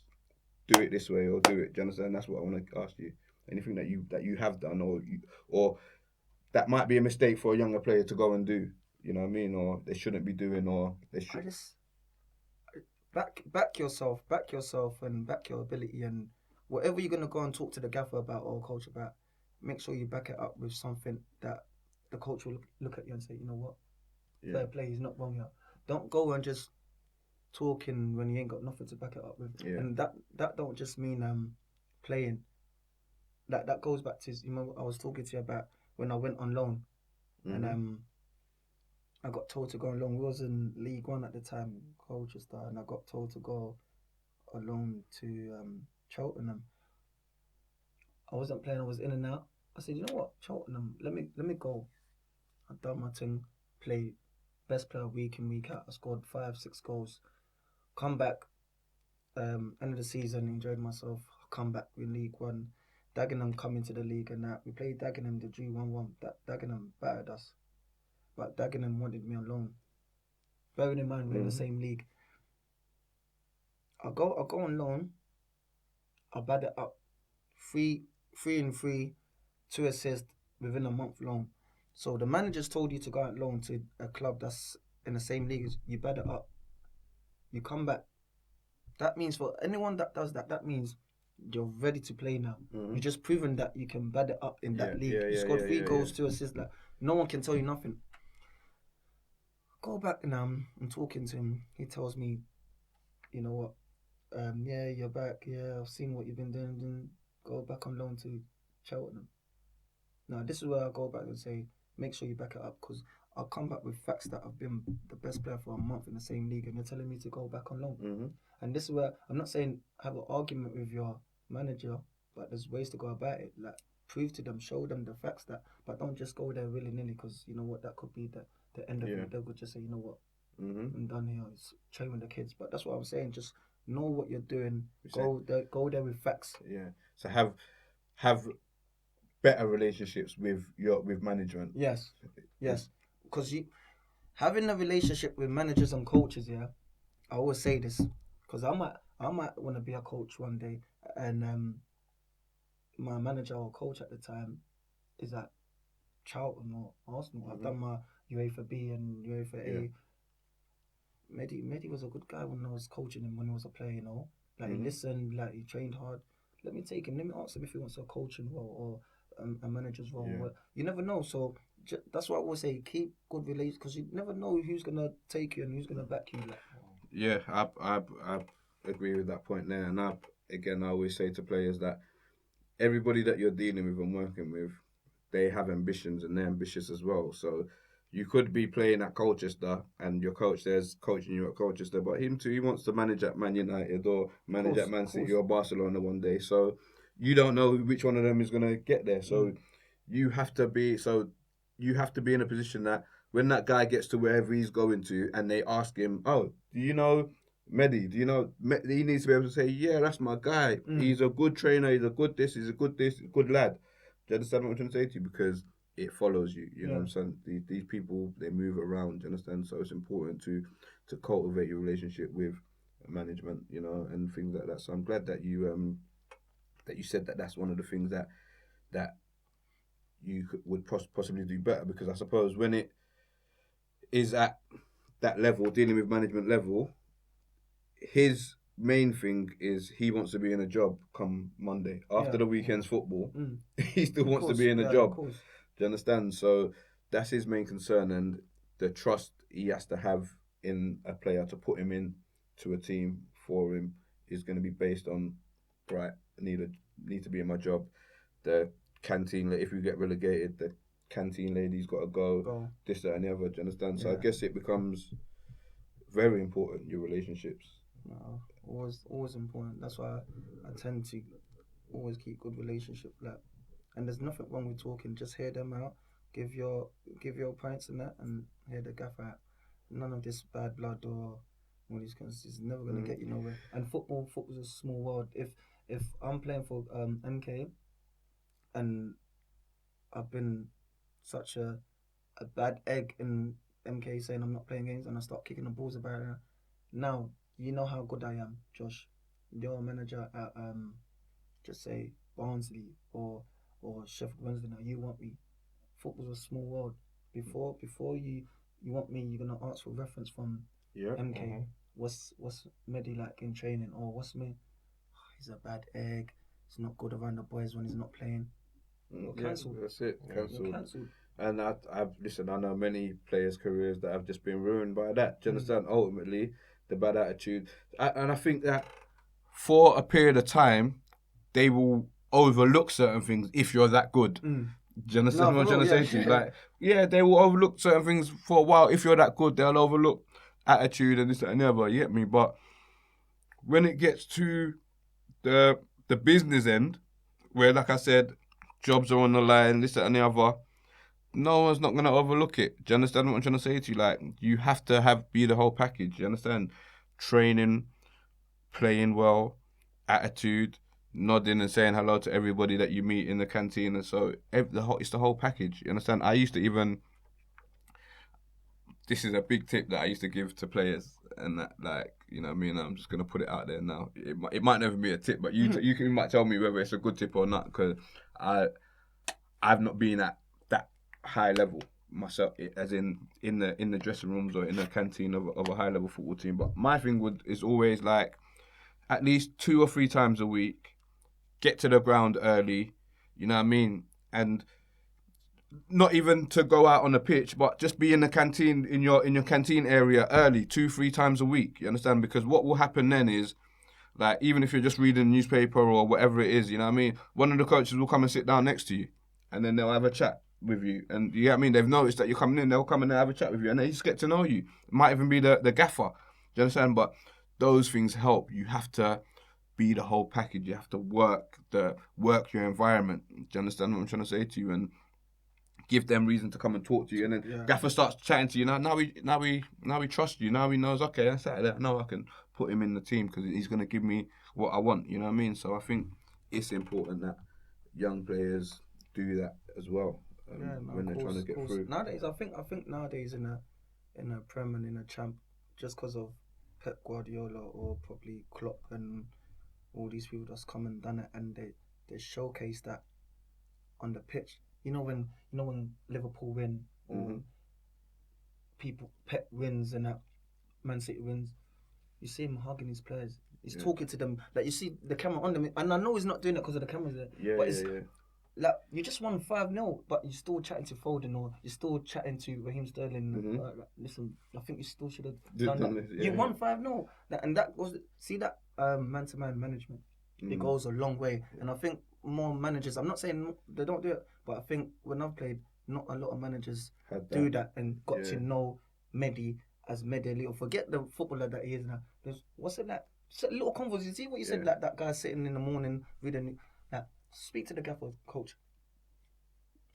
do it this way or do it. Do you understand? That's what I want to ask you. Anything that you have done or that might be a mistake for a younger player to go and do. You know what I mean? Or they shouldn't be doing, or they should. I just back yourself, and back your ability, and whatever you're gonna go and talk to the gaffer about or coach about, make sure you back it up with something that the coach will look at you and say, you know what, fair play, he's not wrong here. Don't go and just talking when you ain't got nothing to back it up with. Yeah. And that don't just mean playing. That goes back to, you know, I was talking to you about when I went on loan, and I got told to go on loan. We was in League One at the time, Colchester, and I got told to go on loan to Cheltenham. I wasn't playing, I was in and out. I said, you know what, Cheltenham, let me go. I done my thing, played best player week in, week out. I scored 5-6 goals. Come back, end of the season, enjoyed myself. Come back in League One. Dagenham come into the league and that. We played Dagenham, the drew 1-1. Dagenham battered us. But Dagenham wanted me on loan. Bearing in mind we're in the same league. I go on loan. I bad it up. 3 and 3, 2 assists within a month loan. So the manager's told you to go on loan to a club that's in the same league. You bad it up. You come back. That means for anyone that does that, that means you're ready to play now. You've just proven that you can bad it up in that league. You scored 3 goals, 2 assists. Like, no one can tell you nothing. Go back now. I'm talking to him. He tells me, you know what? Yeah, you're back. Yeah, I've seen what you've been doing. Then go back on loan to Cheltenham. Now, this is where I go back and say, make sure you back it up, because I'll come back with facts that I've been the best player for a month in the same league, and you're telling me to go back on loan. And this is where I'm not saying have an argument with your manager, but there's ways to go about it. Like, prove to them, show them the facts but don't just go there willy nilly, because you know what, that could be the end of it. They could just say, you know what, I'm done here. It's training the kids. But that's what I'm saying. Just know what you're doing. Go there with facts. Yeah. So have better relationships with management. Yes. Because having a relationship with managers and coaches, I always say this, because I might want to be a coach one day, and my manager or coach at the time is at Charlton or Arsenal. I've done my UEFA B and UEFA A. Medy was a good guy when I was coaching him when he was a player, you know. Like, he listened, like, he trained hard. Let me take him. Let me ask him if he wants a coaching role or a manager's role. Yeah. You never know. So that's what I always say. Keep good relations, because you never know who's gonna take you and who's gonna back you. Like, yeah, I agree with that point there. And I always say to players that everybody that you're dealing with and working with, they have ambitions and they're ambitious as well. So you could be playing at Colchester and your coach there's coaching you at Colchester, but him too, he wants to manage at Man United or manage at Man City or Barcelona one day. So you don't know which one of them is going to get there. So you have to be in a position that when that guy gets to wherever he's going to and they ask him, oh, do you know Medy? Do you know? He needs to be able to say, yeah, that's my guy. He's a good trainer. He's a good good lad. Do you understand what I'm trying to say to you? Because it follows you. You know what I'm saying? These people, they move around. Do you understand? So it's important to cultivate your relationship with management, you know, and things like that. So I'm glad that you said that that's one of the things that you would possibly do better, because I suppose when it is at that level, dealing with management level, his main thing is he wants to be in a job come Monday. After the weekend's football, he still wants to be in a job. Do you understand? So that's his main concern, and the trust he has to have in a player to put him in to a team for him is going to be based on, right, need to be in my job. The canteen, if we get relegated, the canteen lady's got to go. This, that, and the other. Do you understand? So I guess it becomes very important, your relationships. No, always important. That's why I tend to always keep good relationship. And there's nothing wrong with talking. Just hear them out, give your points and that, and hear the gaffer out. None of this bad blood or all these kinds. It's never gonna get you nowhere. And football's a small world. If I'm playing for MK, and I've been such a bad egg in MK saying I'm not playing games, and I start kicking the balls about it. Now you know how good I am, Josh. You're a manager at just say Barnsley or Sheffield Wednesday. Now you want me. Football's a small world. Before you want me, you're gonna ask for reference from MK. Mm-hmm. What's Medy like in training, or what's me? He's a bad egg. He's not good around the boys when he's not playing. Cancelled. That's it. Cancelled. And I know many players' careers that have just been ruined by that. Do you understand? Ultimately, the bad attitude, and I think that for a period of time, they will overlook certain things if you're that good. Do you understand what I'm trying to say to you? Like, they will overlook certain things for a while. If you're that good, they'll overlook attitude and this, that, and the other. You get me? But when it gets to the business end, where, like I said, jobs are on the line, this, that, and the other, no one's not going to overlook it. Do you understand what I'm trying to say to you? Like, you have to be the whole package. You understand? Training, playing well, attitude, nodding and saying hello to everybody that you meet in the canteen. And so it's the whole package. You understand? I used to even... This is a big tip that I used to give to players, and that, like, you know what I mean? I'm just going to put it out there now. It might never be a tip, but you might tell me whether it's a good tip or not, because I've not been at that high level myself, as in the dressing rooms or in the canteen of a high level football team. But my thing is always like, at least 2 or 3 times a week, get to the ground early, you know what I mean? And not even to go out on the pitch, but just be in the canteen, in your canteen area early, 2-3 times a week. You understand? Because what will happen then is, like, even if you're just reading a newspaper or whatever it is, you know what I mean? One of the coaches will come and sit down next to you, and then they'll have a chat with you. And you know what I mean? They've noticed that you're coming in, they'll come in and have a chat with you, and they just get to know you. It might even be the gaffer. Do you understand? But those things help. You have to be the whole package. You have to work your environment. Do you understand what I'm trying to say to you? And give them reason to come and talk to you, and then gaffer starts chatting to you. Now we trust you. Now he knows, okay, on Saturday I know I can put him in the team because he's going to give me what I want. You know what I mean? So I think it's important that young players do that as well when they're trying to get through. Nowadays, I think nowadays in a Prem and in a Champ, just because of Pep Guardiola or probably Klopp and all these people that's come and done it, and they showcase that on the pitch. You know when Liverpool win, or Pep wins and that Man City wins, you see him hugging his players. He's talking to them. Like, you see the camera on them, and I know he's not doing it because of the cameras there. Like, you just won 5-0, but you're still chatting to Foden, or you're still chatting to Raheem Sterling. Like, listen, I think you still should have done that. You won 5-0, and that was that man-to-man management. It goes a long way, and I think more managers. I'm not saying they don't do it, but I think when I've played, not a lot of managers do that and got to know Medy as Medy Elito. Forget the footballer that he is now. What's it like? Just a little convo. You see what you said? Like that guy sitting in the morning reading. Like, speak to the gaffer coach.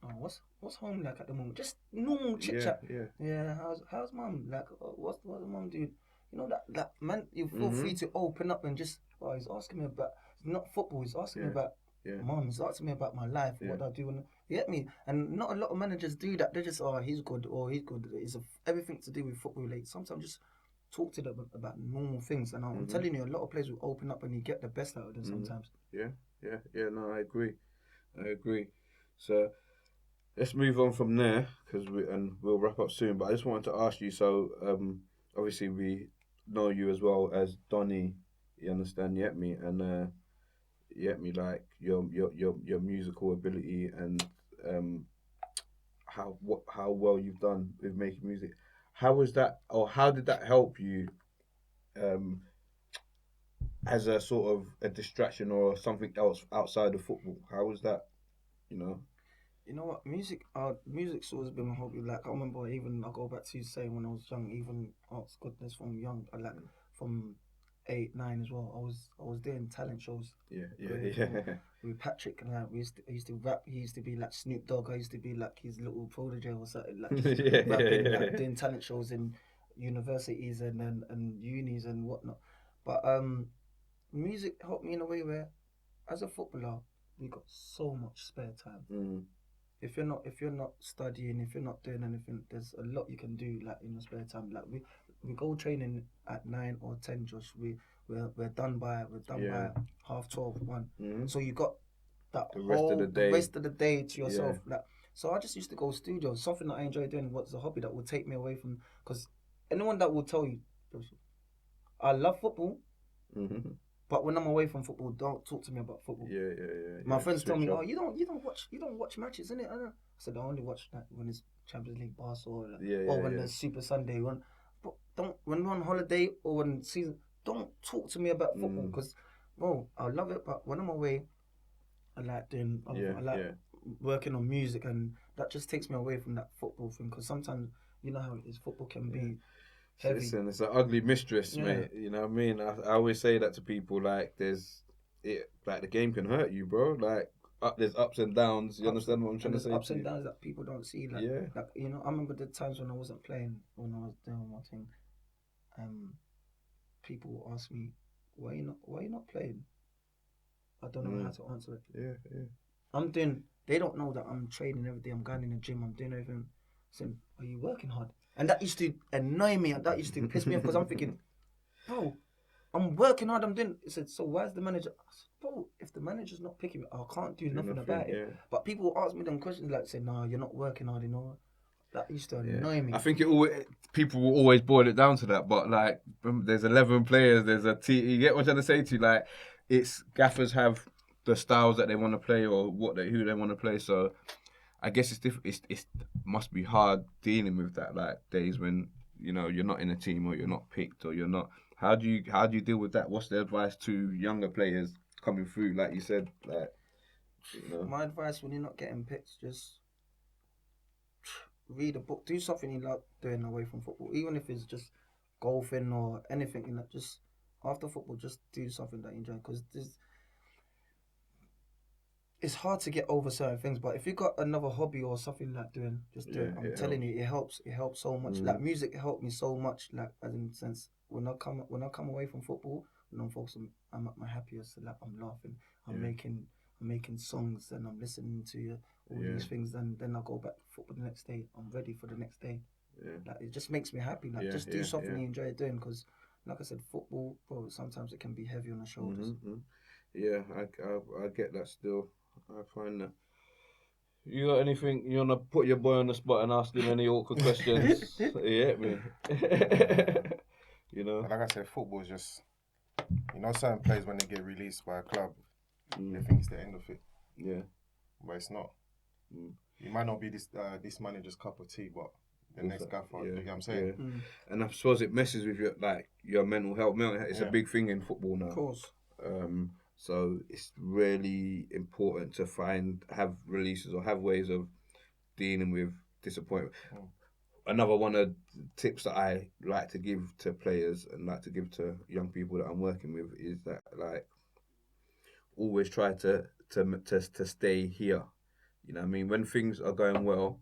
Oh, what's home like at the moment? Just normal chit chat. Yeah. How's mum? Like, what's the mum doing? You know that man. You feel free to open up and just. Oh, he's asking me about not football. He's asking me about mum. He's asking me about my life. What I do. You get me? And not a lot of managers do that. They just he's good or he's good. It's everything to do with football related. Sometimes just talk to them about normal things. And I'm telling you, a lot of players will open up and you get the best out of them sometimes. Yeah. No, I agree. So let's move on from there because we'll wrap up soon. But I just wanted to ask you. So obviously we know you as well as Donny. You understand? You get me? And you get me, like your musical ability and how well you've done with making music. How was that, or how did that help you as a sort of a distraction or something else outside of football? How was that? You know what? Music's always been my hobby. Like I remember, even I go back to saying when I was young, even goodness, from young, from 8, 9 as well. I was doing talent shows. With Patrick, and like I used to rap. He used to be like Snoop Dogg. I used to be like his little protege or something. Like just rapping, like doing talent shows in universities and unis and whatnot. But music helped me in a way where, as a footballer, we got so much spare time. If you're not studying, if you're not doing anything, there's a lot you can do like in your spare time. Like we go training at 9 or 10, Josh. We're done by 12:30, 1. So you got that the rest of the day to yourself. Like, so I just used to go studio. Something that I enjoy doing was a hobby that would take me away from, because anyone that will tell you, I love football. But when I'm away from football, don't talk to me about football. My friends tell me, "Oh, you don't watch matches, innit?" I said, "I only watch that when it's Champions League, Barca, or when there's Super Sunday. But when we're on holiday or when season, don't talk to me about football, because, bro, I love it. But when I'm away, I like doing, working on music, and that just takes me away from that football thing. Because sometimes you know how it is, football can be heavy. Listen, it's an ugly mistress, mate. You know what I mean? I always say that to people. Like, like the game can hurt you, bro. Like, there's ups and downs. You understand what I'm trying to say? Ups and downs that people don't see. Like, you know, I remember the times when I wasn't playing, when I was doing my thing. People will ask me, why you not playing? I don't know how to answer it. I'm doing. They don't know that I'm training every day. I'm going in the gym. I'm doing everything. Saying, are you working hard? And that used to annoy me, and that used to piss me off, because I'm thinking, bro, I'm working hard, I'm doing. He said, so why is the manager? I said, bro, if the manager's not picking me, I can't do nothing about it. But people will ask me them questions like, say, no, you're not working hard, you know. That used to annoy me. I think people will always boil it down to that, but like, there's 11 players, there's a team. You get what I'm trying to say to you? Like, it's gaffers have the styles that they want to play or who they want to play. So I guess it's different. It must be hard dealing with that, like days when you're not in a team or you're not picked or you're not. How do you deal with that? What's the advice to younger players coming through? Like you said, like my advice when you're not getting picked, just read a book, do something you like doing away from football, even if it's just golfing or anything. Just after football, just do something that you enjoy, because it's hard to get over certain things, but if you got another hobby or something like doing, just do it. I'm telling you, it helps. It helps so much. Like music helped me so much. Like, as in sense, when I come away from football, when I'm focused, I'm at my happiest. Like, I'm laughing, I'm making songs, and I'm listening to all these things. And then I go back to football the next day. I'm ready for the next day. Like, it just makes me happy. Like, just do something you enjoy doing, because, like I said, football, bro, sometimes it can be heavy on the shoulders. Yeah, I get that still. I find that. You got anything you wanna put your boy on the spot and ask him any awkward questions? You get me? Like I said, football is just, certain players when they get released by a club, they think it's the end of it. Yeah, but it's not. You might not be this manager's cup of tea, but the next gaffer. You know what I'm saying? And I suppose it messes with your mental health. It's a big thing in football now. Of course. So it's really important to have releases or have ways of dealing with disappointment. Another one of the tips that I like to give to players and like to give to young people that I'm working with is that, like, always try to stay here. You know what I mean? When things are going well,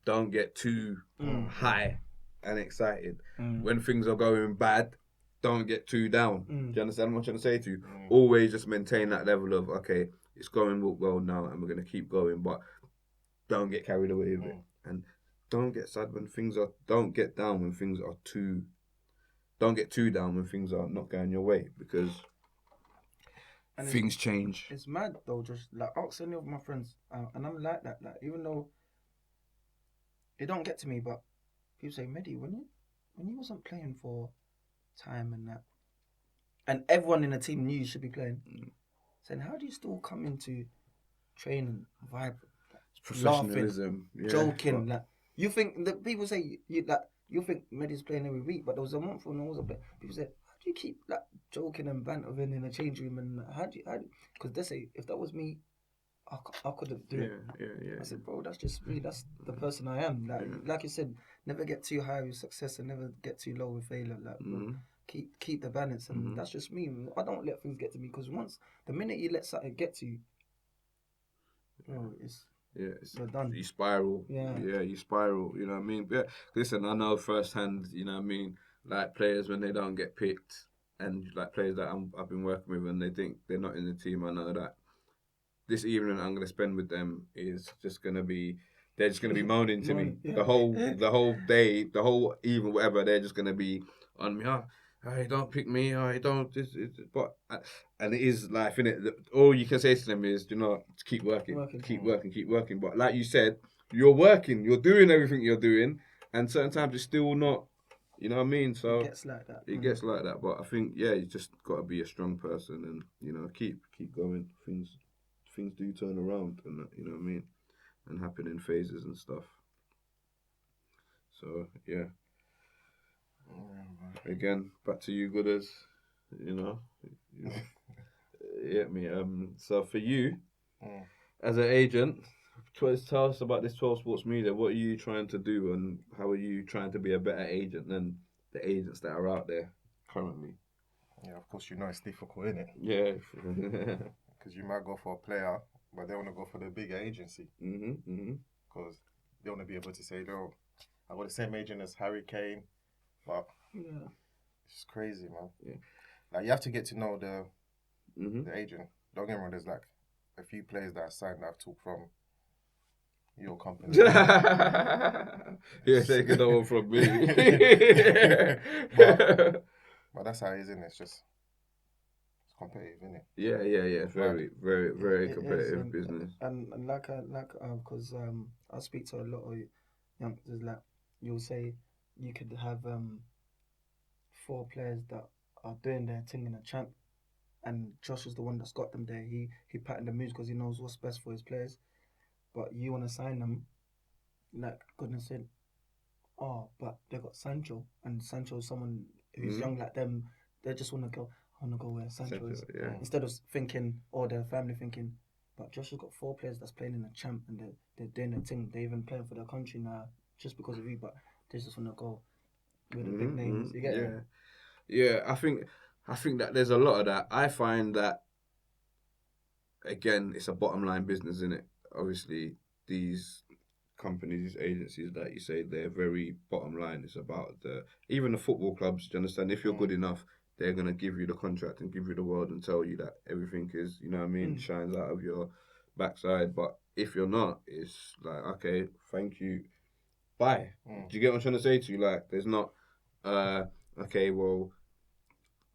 don't get too high and excited. When things are going bad, don't get too down. Do you understand what I'm trying to say to you? Always just maintain that level of, okay, it's going well now and we're going to keep going, but don't get carried away with it. And don't get sad when don't get down when things are don't get too down when things are not going your way, because things change. It's mad though, just like ask any of my friends, and I'm like that, like, even though it don't get to me, but people say, Medy, when you wasn't playing for time and that, and everyone in the team knew you should be playing, saying, how do you still come into training, vibe, professionalism, laughing, joking? Like, you think Medy's playing every week, but there was a month when I wasn't playing. People said, you keep like joking and bantering in the change room? And because they say if that was me, I couldn't do it. Yeah. I said, bro, that's just me. That's the person I am. Like you said, never get too high with success and never get too low with failure. Like, bro, keep the balance, and that's just me. I don't let things get to me because the minute you let something get to you, bro, you're done. You spiral. Yeah, you spiral. You know what I mean? Yeah. Listen, I know firsthand. You know what I mean? Like players when they don't get picked, and like players that I've been working with, and they think they're not in the team. I know that this evening I'm going to spend with them is just going to be. They're just going to be moaning to me the whole day, the whole even whatever. They're just going to be on me. Oh, don't pick me. Oh, don't. And it is life, innit? All you can say to them is, keep working. Keep working. But like you said, you're working. You're doing everything you're doing, and certain times it's still not. You know what I mean? So it gets like that. It gets like that. But I think you just got to be a strong person and keep going. Things do turn around, and you know what I mean, and happen in phases and stuff. So yeah. Again, back to you, Gooders. Me. So for you, as an agent, tell us about this 12 Sports Media. What are you trying to do, and how are you trying to be a better agent than the agents that are out there currently? Yeah, of course, it's difficult, isn't it? Yeah. Because you might go for a player, but they want to go for the bigger agency. Because they want to be able to say, no, I got the same agent as Harry Kane, but it's crazy, man. Yeah. Like, you have to get to know the agent. Don't get me wrong, there's like a few players that I signed that I've took from your company. Yeah, take it over from me. but that's how it is, isn't it? It's competitive, isn't it? Yeah. Very, very, very competitive business. And because I speak to a lot of youngsters, like you'll say you could have 4 players that are doing their thing in a champ, and Josh is the one that's got them there. He patterned the moves because he knows what's best for his players. But you want to sign them, like goodness said, but they got Sancho, and Sancho is someone who's young like them. They just want to go. I want to go where Sancho is. Yeah. Instead of thinking, or their family thinking, but Josh has got 4 players that's playing in a champ, and they're doing their thing. They're even playing for their country now just because of you, but they just want to go with the big names. You get it? Yeah, I think that there's a lot of that. I find that, again, it's a bottom line business, isn't it? Obviously, these companies, these agencies that you say, they're very bottom line. It's about even the football clubs, do you understand? If you're good enough, they're going to give you the contract and give you the world and tell you that everything is, you know what I mean, shines out of your backside. But if you're not, it's like, okay, thank you, bye. Do you get what I'm trying to say to you? Like, there's not, okay, well,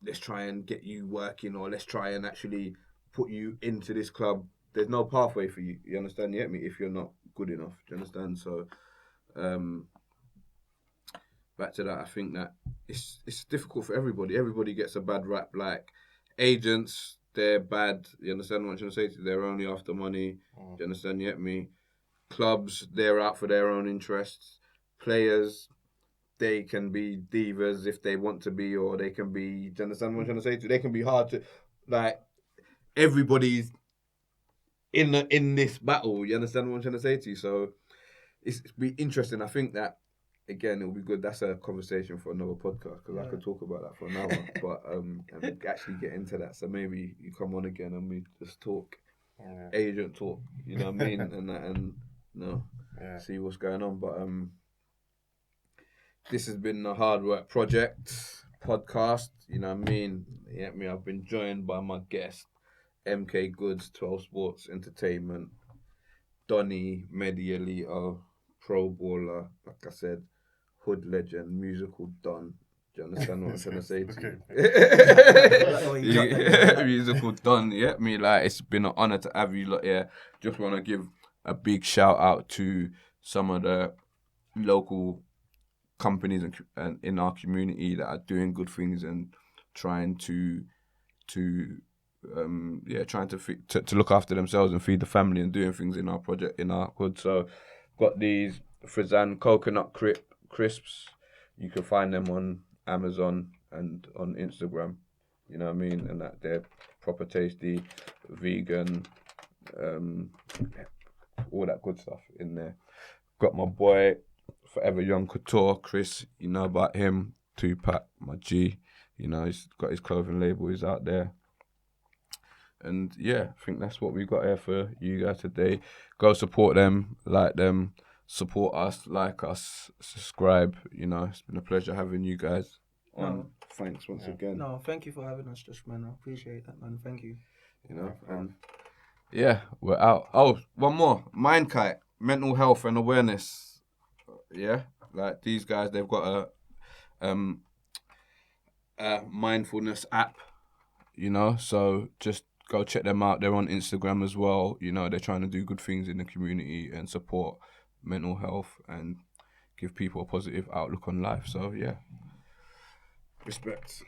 let's try and get you working, or let's try and actually put you into this club. There's no pathway for you. You understand? You get me? If you're not good enough, do you understand? So, back to that, I think that it's difficult for everybody. Everybody gets a bad rap. Like agents, they're bad. You understand what I'm trying to say to you? They're only after money. Do you understand? You get me? Clubs, they're out for their own interests. Players, they can be divas if they want to be, or they can be. Do you understand what I'm trying to say to you? They can be hard to, like, everybody's in this battle. You understand what I'm trying to say to you? So it's be interesting. I think that, again, it'll be good. That's a conversation for another podcast, because I could talk about that for an hour, but and actually get into that. So maybe you come on again and we just talk, agent talk. You know what I mean? and see what's going on. But this has been the Hardwork podcast. You know what I mean? I've been joined by my guest, MK Goods, 12 Sports Entertainment, Donny, Medy Elito, pro baller, like I said, hood legend, musical don. Do you understand what I'm trying to say to you? Musical don, like, it's been an honour to have you lot here. Just want to give a big shout out to some of the local companies and in our community that are doing good things and trying to look after themselves and feed the family and doing things in our project, in our hood. So got these Frizan coconut crisps. You can find them on Amazon. and on Instagram. You know what I mean? And that they're proper tasty, vegan, all that good stuff in there. Got my boy, Forever Young Couture, Chris. You know about him. Tupac, my G. You know, he's got his clothing label. He's out there. And yeah, I think that's what we got here for you guys today. Go support them, like them, support us, like us, subscribe. You know, it's been a pleasure having you guys on. No. Thanks once again. No, thank you for having us, Josh, man. I appreciate that, man. Thank you. You know, and yeah, we're out. Oh, one more. Mindkite, mental health and awareness. Yeah, like these guys, they've got a mindfulness app. You know, so just go check them out. They're on Instagram as well. You know, they're trying to do good things in the community and support mental health and give people a positive outlook on life. So yeah, respect.